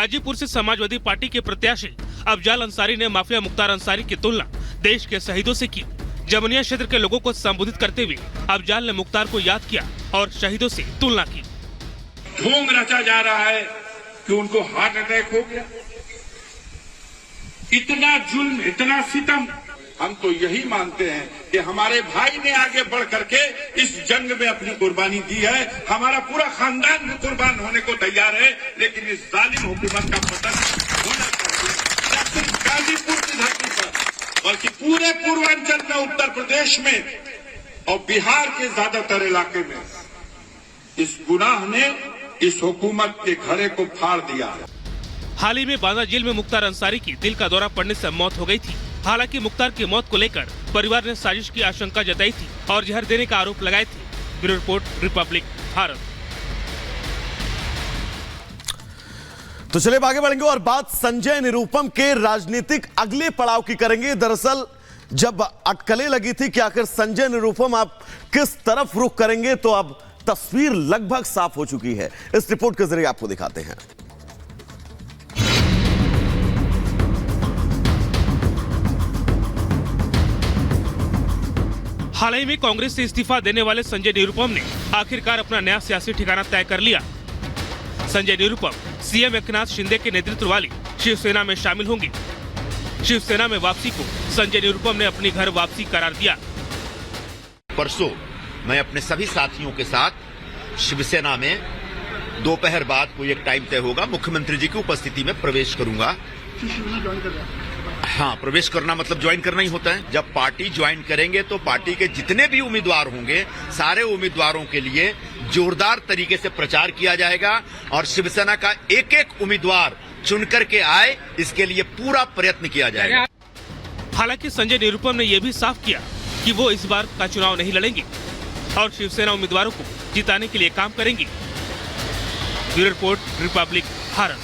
गाजीपुर से समाजवादी पार्टी के प्रत्याशी अफजाल अंसारी ने माफिया मुख्तार अंसारी की तुलना देश के शहीदों से की। जमुनिया क्षेत्र के लोगों को संबोधित करते हुए अफजाल ने मुख्तार को याद किया और शहीदों से तुलना की। ढोंग रचा जा रहा है कि उनको हार्ट अटैक हो गया। इतना जुल्म, इतना सितम। हम तो यही मानते हैं कि हमारे भाई ने आगे बढ़ करके इस जंग में अपनी कुर्बानी दी है। हमारा पूरा खानदान भी कुर्बान होने को तैयार है, लेकिन इस जालिम हुकूमत का पतन होना चाहिए। न सिर्फ गाजीपुर की धरती पर, बल्कि पूरे पूर्वांचल में, उत्तर प्रदेश में और बिहार के ज्यादातर इलाके में इस गुनाह ने इस हुकूमत के घड़े को फाड़ दिया है। हाल ही में बांदा जेल में मुख्तार अंसारी की दिल का दौरा पड़ने से मौत हो गई थी। हालांकि मुख्तार की मौत को लेकर परिवार ने साजिश की आशंका जताई थी और जहर देने का आरोप लगाए थे। Bureau report, Republic Bharat. तो चलिए आगे बढ़ेंगे और बात संजय निरुपम के राजनीतिक अगले पड़ाव की करेंगे। दरअसल जब अटकलें लगी थी कि आखिर संजय निरुपम आप किस तरफ रुख करेंगे, तो अब तस्वीर लगभग साफ हो चुकी है। इस रिपोर्ट के जरिए आपको दिखाते हैं। हाल ही में कांग्रेस से इस्तीफा देने वाले संजय निरुपम ने आखिरकार अपना नया सियासी ठिकाना तय कर लिया। संजय निरुपम सीएम एकनाथ शिंदे के नेतृत्व वाली शिवसेना में शामिल होंगे। शिवसेना में वापसी को संजय निरुपम ने अपनी घर वापसी करार दिया। परसों मैं अपने सभी साथियों के साथ शिवसेना में दोपहर बाद कोई एक टाइम तय होगा, मुख्यमंत्री जी की उपस्थिति में प्रवेश करूंगा। हाँ, प्रवेश करना मतलब ज्वाइन करना ही होता है। जब पार्टी ज्वाइन करेंगे तो पार्टी के जितने भी उम्मीदवार होंगे, सारे उम्मीदवारों के लिए जोरदार तरीके से प्रचार किया जाएगा और शिवसेना का एक एक उम्मीदवार चुनकर के आए, इसके लिए पूरा प्रयत्न किया जाएगा। हालांकि संजय निरुपम ने यह भी साफ किया कि वो इस बार का चुनाव नहीं लड़ेंगे और शिवसेना उम्मीदवारों को जिताने के लिए काम करेंगे। Bureau report, Republic Bharat.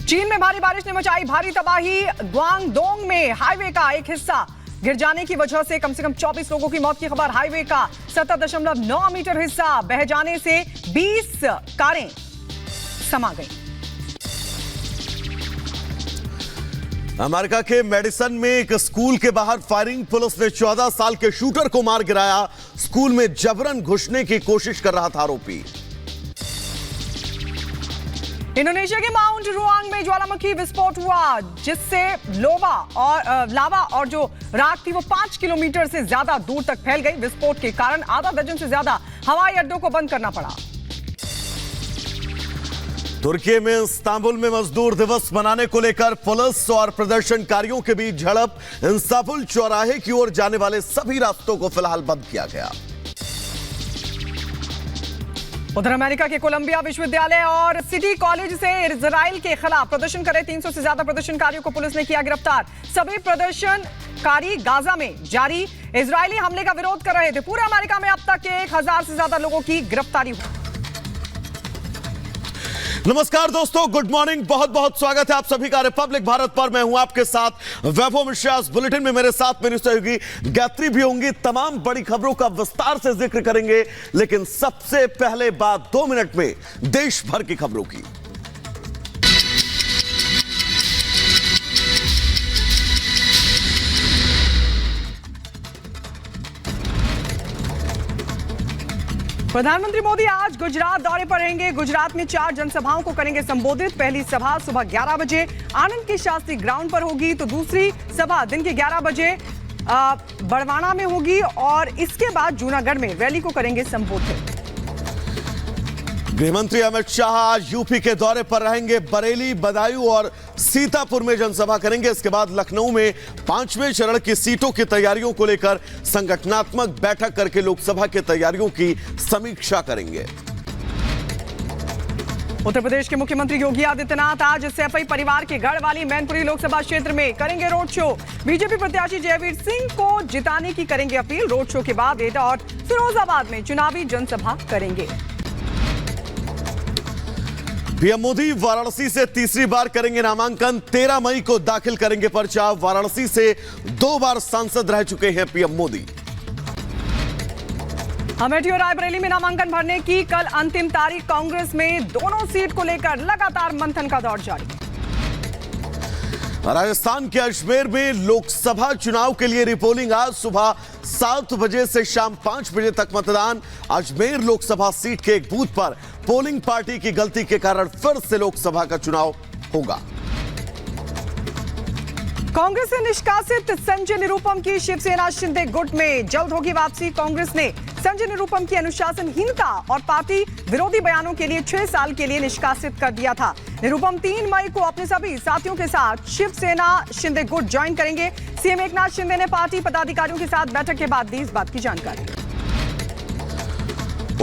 चीन में भारी बारिश ने मचाई भारी तबाही। ग्वांगडोंग में हाईवे का एक हिस्सा गिर जाने की वजह से कम 24 लोगों की मौत की खबर। हाईवे का 70.9 मीटर हिस्सा बह जाने से 20 कारें समा गईं। अमेरिका के मेडिसन में एक स्कूल के बाहर फायरिंग। पुलिस ने 14 साल के शूटर को मार गिराया। स्कूल में जबरन घुसने की कोशिश कर रहा था आरोपी। इंडोनेशिया के माउंट रुआंग में ज्वालामुखी विस्फोट हुआ, जिससे लावा और जो राख थी वो 5 किलोमीटर से ज्यादा दूर तक फैल गई। विस्फोट के कारण आधा दर्जन से ज्यादा हवाई अड्डों को बंद करना पड़ा। तुर्की में इस्तांबुल में मजदूर दिवस मनाने को लेकर पुलिस और प्रदर्शनकारियों के बीच झड़प। इस्तांबुल चौराहे की ओर जाने वाले सभी रास्तों को फिलहाल बंद किया गया। उधर अमेरिका के कोलंबिया विश्वविद्यालय और सिटी कॉलेज से इजराइल के खिलाफ प्रदर्शन करे 300 से ज्यादा प्रदर्शनकारियों को पुलिस ने किया गिरफ्तार। सभी प्रदर्शनकारी गाजा में जारी इजरायली हमले का विरोध कर रहे थे। पूरे अमेरिका में अब तक 1000 से ज्यादा लोगों की गिरफ्तारी हुई। नमस्कार दोस्तों, गुड मॉर्निंग। बहुत बहुत स्वागत है आप सभी का रिपब्लिक भारत पर। मैं हूं आपके साथ वैभव मिश्रा। इस बुलेटिन में मेरे साथ मेरी सहयोगी गायत्री भी होंगी। तमाम बड़ी खबरों का विस्तार से जिक्र करेंगे, लेकिन सबसे पहले बात 2 मिनट में देश भर की खबरों की। प्रधानमंत्री मोदी आज गुजरात दौरे पर रहेंगे। गुजरात में 4 जनसभाओं को करेंगे संबोधित। पहली सभा सुबह 11 बजे आनंद की शास्त्री ग्राउंड पर होगी, तो दूसरी सभा दिन के 11 बजे बड़वाना में होगी और इसके बाद जूनागढ़ में रैली को करेंगे संबोधित। गृहमंत्री अमित शाह आज यूपी के दौरे पर रहेंगे। बरेली, बदायूं और सीतापुर में जनसभा करेंगे। इसके बाद लखनऊ में 5वें चरण की सीटों की तैयारियों को लेकर संगठनात्मक बैठक करके लोकसभा की तैयारियों की समीक्षा करेंगे। उत्तर प्रदेश के मुख्यमंत्री योगी आदित्यनाथ आज सैफई परिवार के गढ़ वाली मैनपुरी लोकसभा क्षेत्र में करेंगे रोड शो। बीजेपी प्रत्याशी जयवीर सिंह को जिताने की करेंगे अपील। रोड शो के बाद एटा और फिरोजाबाद में चुनावी जनसभा करेंगे। पीएम मोदी वाराणसी से तीसरी बार करेंगे नामांकन। 13 मई को दाखिल करेंगे पर्चा। वाराणसी से 2 बार सांसद रह चुके हैं पीएम मोदी। अमेठी और रायबरेली में नामांकन भरने की कल अंतिम तारीख। कांग्रेस में दोनों सीट को लेकर लगातार मंथन का दौर जारी। राजस्थान के अजमेर में लोकसभा चुनाव के लिए रिपोलिंग। आज सुबह 7 बजे से शाम 5 बजे तक मतदान। अजमेर लोकसभा सीट के एक बूथ पर पोलिंग पार्टी की गलती के कारण फिर से लोकसभा का चुनाव होगा। कांग्रेस से निष्कासित संजय निरुपम की शिवसेना शिंदे गुट में जल्द होगी वापसी। कांग्रेस ने संजय निरुपम की अनुशासनहीनता और पार्टी विरोधी बयानों के लिए 6 साल के लिए निष्कासित कर दिया था। निरुपम 3 मई को अपने सभी साथियों के साथ शिवसेना शिंदे गुट ज्वाइन करेंगे। सीएम एकनाथ शिंदे ने पार्टी पदाधिकारियों के साथ बैठक के बाद दी इस बात की जानकारी।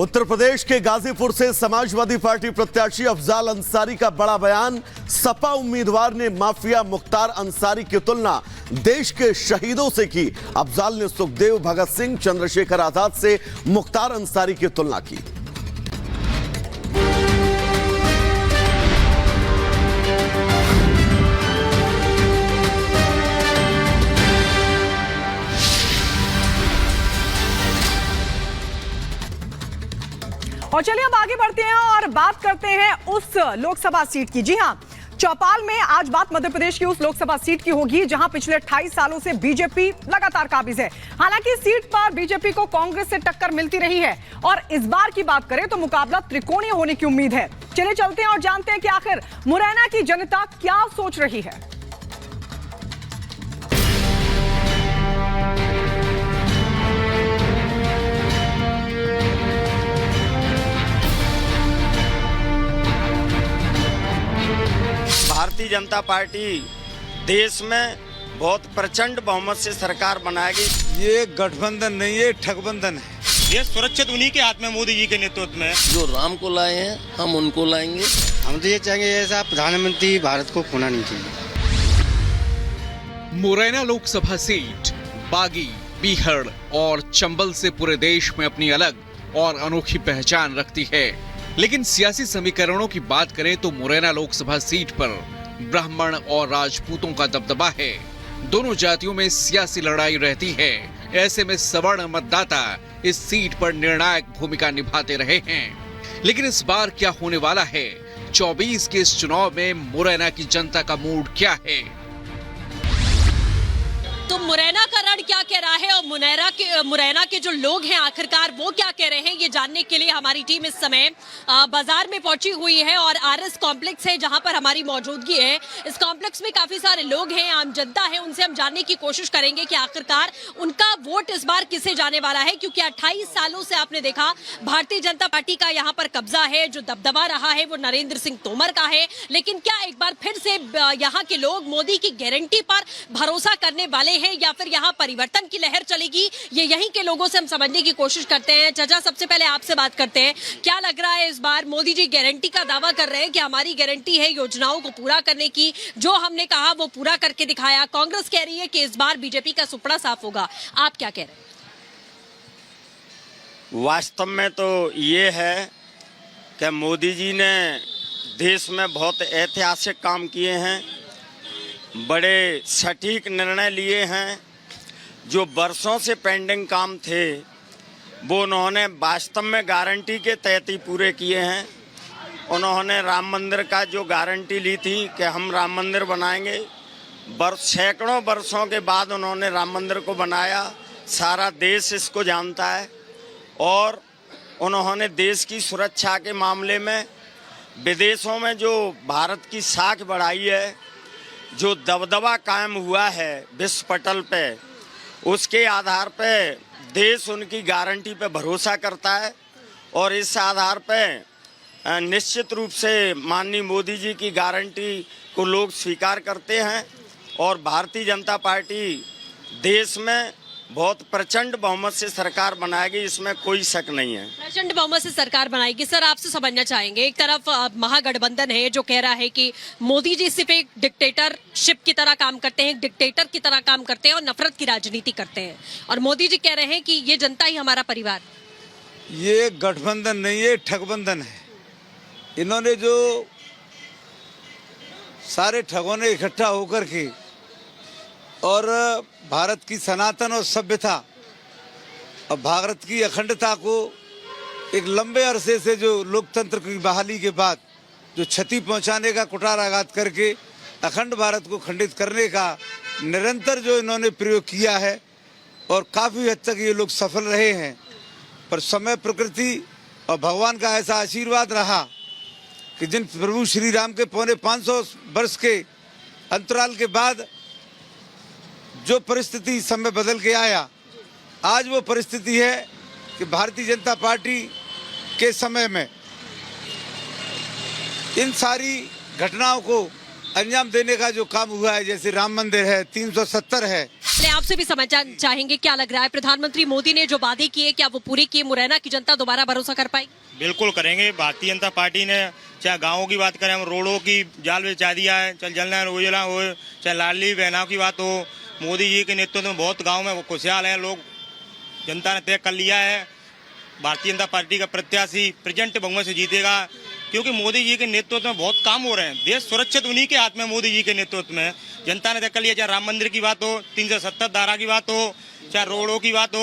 उत्तर प्रदेश के गाजीपुर से समाजवादी पार्टी प्रत्याशी अफजाल अंसारी का बड़ा बयान। सपा उम्मीदवार ने माफिया मुख्तार अंसारी की तुलना देश के शहीदों से की। अफजाल ने सुखदेव, भगत सिंह, चंद्रशेखर आजाद से मुख्तार अंसारी की तुलना की। और चलिए अब आगे बढ़ते हैं और बात करते हैं उस लोकसभा सीट की। जी हां, चौपाल में आज बात मध्य प्रदेश की उस लोकसभा सीट की होगी जहां पिछले 28 सालों से बीजेपी लगातार काबिज है। हालांकि सीट पर बीजेपी को कांग्रेस से टक्कर मिलती रही है और इस बार की बात करें तो मुकाबला त्रिकोणीय होने की उम्मीद है। चलिए चलते हैं और जानते हैं कि आखिर मुरैना की जनता क्या सोच रही है। भारतीय जनता पार्टी देश में बहुत प्रचंड बहुमत से सरकार बनाएगी। ये गठबंधन नहीं, ये ठगबंधन है। ये सुरक्षित उन्हीं के हाथ में, मोदी जी के नेतृत्व में। जो राम को लाए हैं हम उनको लाएंगे। हम तो ये चाहेंगे ऐसा प्रधानमंत्री भारत को खोना नहीं चाहिए। मुरैना लोकसभा सीट बागी, बीहड़ और चंबल से पूरे देश में अपनी अलग और अनोखी पहचान रखती है। लेकिन सियासी समीकरणों की बात करें तो मुरैना लोकसभा सीट पर ब्राह्मण और राजपूतों का दबदबा है। दोनों जातियों में सियासी लड़ाई रहती है। ऐसे में सवर्ण मतदाता इस सीट पर निर्णायक भूमिका निभाते रहे हैं। लेकिन इस बार क्या होने वाला है? 24 के इस चुनाव में मुरैना की जनता का मूड क्या है? तो मुरैना का रण क्या कह रहा है और मुरैना के जो लोग हैं आखिरकार वो क्या कह रहे हैं, ये जानने के लिए हमारी टीम इस समय बाजार में पहुंची हुई है और आरएस कॉम्प्लेक्स है जहां पर हमारी मौजूदगी है। इस कॉम्प्लेक्स में काफी सारे लोग हैं, आम जनता है, उनसे हम जानने की कोशिश करेंगे कि आखिरकार उनका वोट इस बार किसे जाने वाला है। क्योंकि 28 सालों से आपने देखा भारतीय जनता पार्टी का यहाँ पर कब्जा है, जो दबदबा रहा है वो नरेंद्र सिंह तोमर का है। लेकिन क्या एक बार फिर से यहाँ के लोग मोदी की गारंटी पर भरोसा करने वाले हैं या फिर यहाँ परिवर्तन की लहर चलेगी? ये यहीं के लोगों से हम समझने की कोशिश करते हैं। चाचा, सबसे पहले आपसे बात करते हैं, क्या लग रहा है इस बार मोदी जी गारंटी का दावा कर रहे हैं कि हमारी गारंटी है योजनाओं को पूरा करने की, जो हमने कहा वो पूरा करके दिखाया। कांग्रेस कह रही है कि इस बार बीजेपी का सुपड़ा साफ होगा, आप क्या कह रहे हैं? वास्तव में तो ये है कि मोदी जी ने देश में बहुत ऐतिहासिक काम किए हैं, बड़े सटीक निर्णय लिए हैं। जो वर्षों से पेंडिंग काम थे वो उन्होंने वास्तव में गारंटी के तहत ही पूरे किए हैं। उन्होंने राम मंदिर का जो गारंटी ली थी कि हम राम मंदिर बनाएंगे, सैकड़ों वर्षों के बाद उन्होंने राम मंदिर को बनाया। सारा देश इसको जानता है। और उन्होंने देश की सुरक्षा के मामले में विदेशों में जो भारत की साख बढ़ाई है, जो दबदबा कायम हुआ है विश्व पटल पे, उसके आधार पे देश उनकी गारंटी पे भरोसा करता है। और इस आधार पे निश्चित रूप से माननीय मोदी जी की गारंटी को लोग स्वीकार करते हैं। और भारतीय जनता पार्टी देश में बहुत प्रचंड बहुमत से सरकार बनाएगी, इसमें कोई शक नहीं है। प्रचंड बहुमत से सरकार बनाएगी। सर, आपसे समझना चाहेंगे, एक तरफ महागठबंधन है जो कह रहा है कि मोदी जी सिर्फ एक डिक्टेटरशिप की तरह काम करते हैं, एक डिक्टेटर की तरह काम करते हैं और नफरत की राजनीति करते हैं, और मोदी जी कह रहे हैं कि ये जनता ही हमारा परिवार। ये गठबंधन नहीं, ये ठगबंधन है। इन्होंने जो सारे ठगों ने इकट्ठा होकर के और भारत की सनातन और सभ्यता और भारत की अखंडता को एक लंबे अरसे से जो लोकतंत्र की बहाली के बाद जो क्षति पहुंचाने का कुठाराघात करके अखंड भारत को खंडित करने का निरंतर जो इन्होंने प्रयोग किया है और काफ़ी हद तक ये लोग सफल रहे हैं। पर समय, प्रकृति और भगवान का ऐसा आशीर्वाद रहा कि जिन प्रभु श्री राम के 550 वर्ष के अंतराल के बाद जो परिस्थिति समय बदल के आया, आज वो परिस्थिति है कि भारतीय जनता पार्टी के समय में इन सारी घटनाओं को अंजाम देने का जो काम हुआ है, जैसे राम मंदिर है, 370 है। आपसे भी समझना चाहेंगे, क्या लग रहा है प्रधानमंत्री मोदी ने जो वादे किए क्या वो पूरे किए? मुरैना की जनता दोबारा भरोसा कर पाएगी? बिल्कुल करेंगे। भारतीय जनता पार्टी ने चाहे गाँवों की बात करें, हम रोडों की जाल बिछा दिया है, चाहे जल योजना हो, चाहे लाडली बहनाओं की बात हो, मोदी जी के नेतृत्व में बहुत गाँव में खुशहाल है लोग। जनता ने तय कर लिया है भारतीय जनता पार्टी का प्रत्याशी प्रेजेंट बहुमत से जीतेगा, क्योंकि मोदी जी के नेतृत्व में बहुत काम हो रहे हैं। देश सुरक्षित उन्हीं के हाथ में, मोदी जी के नेतृत्व में। जनता ने तय कर लिया, चाहे राम मंदिर की बात हो, 370 धारा की बात हो, चाहे रोडों की बात हो,